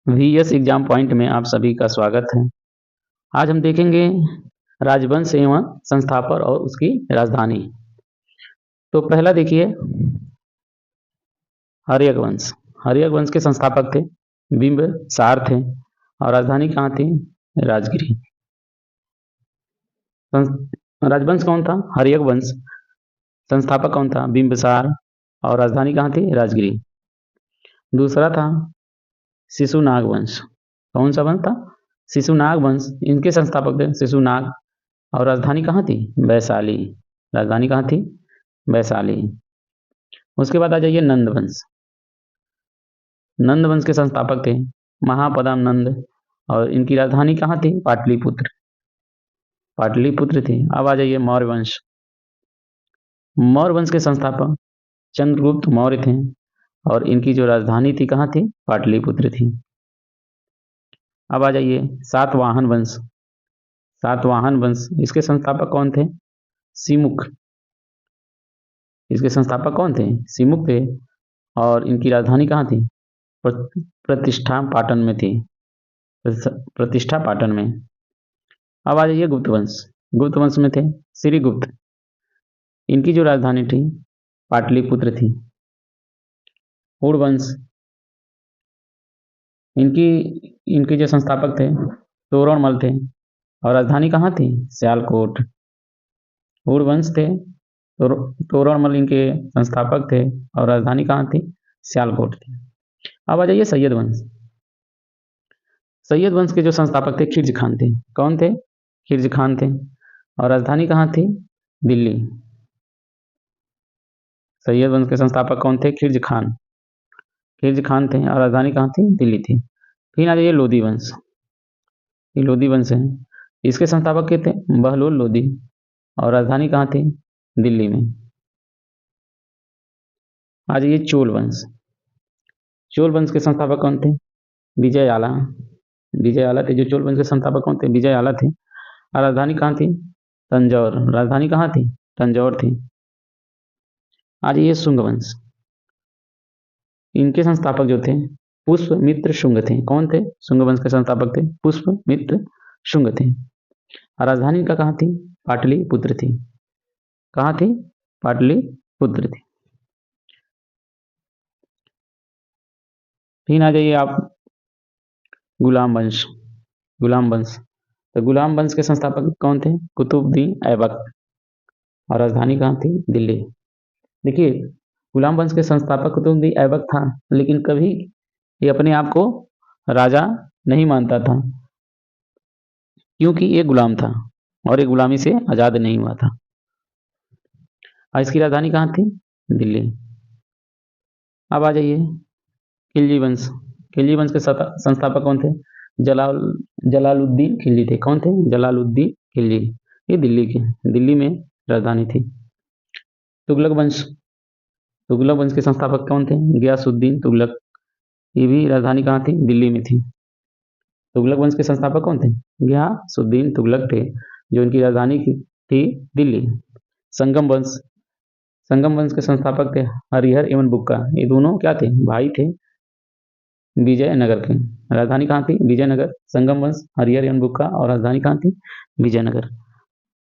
VS exam point में आप सभी का स्वागत है। आज हम देखेंगे राजवंश एवं संस्थापक और उसकी राजधानी। तो पहला देखिए हर्यक वंश। हर्यक वंश के संस्थापक थे बिंबिसार थे और राजधानी कहाँ थी? राजगिरी। राजवंश कौन था? हर्यक वंश। संस्थापक कौन था? बिंबिसार। और राजधानी कहाँ थी? राजगिरी। दूसरा था शिशुनाग वंश। कौन सा वंश था? शिशुनाग वंश। इनके संस्थापक थे शिशुनाग और राजधानी कहाँ थी? वैशाली। राजधानी कहाँ थी? वैशाली। उसके बाद आ जाइए नंद वंश। नंद वंश के संस्थापक थे महापद्म नंद और इनकी राजधानी कहाँ थी? पाटलिपुत्र। पाटलिपुत्र थी। अब आ जाइए मौर्य वंश। मौर्य वंश के संस्थापक चंद्रगुप्त मौर्य थे और इनकी जो राजधानी थी कहाँ थी? पाटलिपुत्र थी। अब आ जाइए सातवाहन वंश। सातवाहन वंश, इसके संस्थापक कौन थे? सिमुख। इसके संस्थापक कौन थे? सिमुख थे और इनकी राजधानी कहाँ थी? प्रतिष्ठा पाटन में थी। प्रतिष्ठा पाटन में। अब आ जाइए गुप्त वंश। गुप्त वंश में थे श्रीगुप्त। इनकी जो राजधानी थी पाटलिपुत्र थी। हुड़ वंश, इनकी इनके जो संस्थापक थे तोरणमल थे और राजधानी कहाँ थी? सियालकोट। हुड़ वंश थे तोरणमल इनके संस्थापक थे और राजधानी कहाँ थी? सियालकोट थी। अब आ जाइए सैयद वंश। सैयद वंश के जो संस्थापक थे खिलजी खान थे। कौन थे? खिलजी खान थे और राजधानी कहाँ थी? दिल्ली। सैयद वंश के संस्थापक कौन थे? खिलजी खान। खिलजी खान थे और राजधानी कहाँ थी? दिल्ली थी। फिर आ जाइए लोधी वंश। ये लोधी वंश है। इसके संस्थापक के थे बहलोल लोधी और राजधानी कहाँ थी? दिल्ली में। आ जाइए चोल वंश। चोल वंश के संस्थापक कौन थे? विजय आला। विजय आला थे। जो चोल वंश के संस्थापक कौन थे? विजय आला थे और राजधानी कहाँ थी? तंजौर। राजधानी कहाँ थी? तंजौर थी। आ जाइए शुंग वंश। इनके संस्थापक जो थे पुष्पमित्र शुंग थे। कौन थे? शुंग वंश के संस्थापक थे पुष्पमित्र शुंग थे। राजधानी का कहाँ थी? पाटलिपुत्र थी। कहाँ थी? पाटलिपुत्र थी। फिर आ जाइए आप गुलाम वंश। गुलाम वंश, तो गुलाम वंश के संस्थापक कौन थे? कुतुबुद्दीन ऐबक और राजधानी कहाँ थी? दिल्ली। देखिए गुलाम वंश के संस्थापक कुतुबुद्दीन ऐबक था, लेकिन कभी ये अपने आप को राजा नहीं मानता था क्योंकि ये गुलाम था और ये गुलामी से आज़ाद नहीं हुआ था। और इसकी राजधानी कहाँ थी? दिल्ली। अब आ जाइए खिलजी वंश। खिलजी वंश के संस्थापक कौन थे? जलाल जलालुद्दीन खिलजी थे। कौन थे? जलालुद्दीन खिलजी। ये दिल्ली में राजधानी थी। तुगलक वंश। तुगलक वंश के संस्थापक कौन थे? गयासुद्दीन तुगलक। ये भी राजधानी कहाँ थी? दिल्ली में थी। तुगलक वंश के संस्थापक कौन थे? गयासुद्दीन तुगलक थे, जो इनकी राजधानी थी दिल्ली। संगम वंश। संगम वंश के संस्थापक थे हरिहर एवं बुक्का। ये दोनों क्या थे? भाई थे विजयनगर के। राजधानी कहाँ थी? विजयनगर। संगम वंश हरिहर एवं बुक्का और राजधानी कहाँ थी? विजयनगर।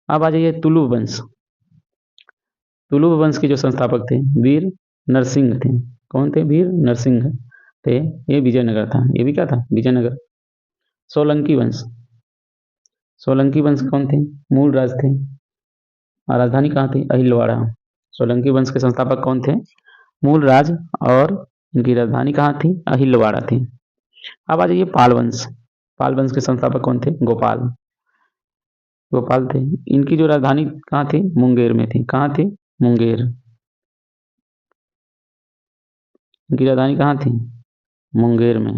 अब आ जाइए तुलु वंश। तुलु वंश के जो संस्थापक थे वीर नरसिंह थे। कौन थे? वीर नरसिंह थे। ये विजयनगर था। ये भी क्या था? विजयनगर। सोलंकी वंश। सोलंकी वंश कौन थे? मूल राज थे और राजधानी कहाँ थी? अहिलवाड़ा। सोलंकी वंश के संस्थापक कौन थे? मूल राज और इनकी राजधानी कहाँ थी? अहिलवाड़ा थी। अब आ जाइए पाल वंश। पाल वंश के संस्थापक कौन थे? गोपाल। गोपाल थे। इनकी जो राजधानी कहाँ थी? मुंगेर में थी। कहाँ थी? मुंगेर। इनकी राजधानी कहाँ थी? मुंगेर में।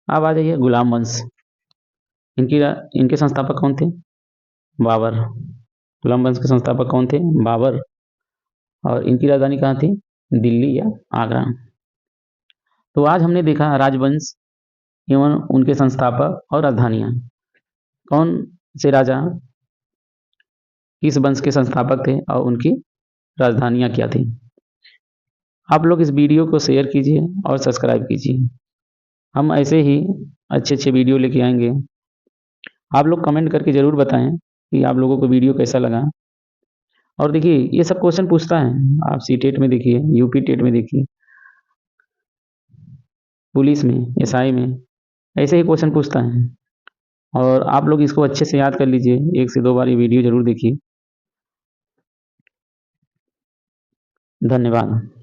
अब आ जाइए गुलाम वंश। इनके संस्थापक कौन थे? बाबर। गुलाम वंश के संस्थापक कौन थे? बाबर और इनकी राजधानी कहाँ थी? दिल्ली या आगरा। तो आज हमने देखा राजवंश एवं उनके संस्थापक और राजधानियां। कौन से राजा किस वंश के संस्थापक थे और उनकी राजधानियां क्या थी। आप लोग इस वीडियो को शेयर कीजिए और सब्सक्राइब कीजिए। हम ऐसे ही अच्छे-अच्छे वीडियो लेके आएँगे। आप लोग कमेंट करके ज़रूर बताएँ कि आप लोगों को वीडियो कैसा लगा। और देखिए ये सब क्वेश्चन पूछता है, आप सीटेट में देखिए, यूपी टेट में देखिए, पुलिस में, एसआई में, ऐसे ही क्वेश्चन पूछता है। और आप लोग इसको अच्छे से याद कर लीजिए, 1 से 2 बार ये वीडियो ज़रूर देखिए। धन्यवाद।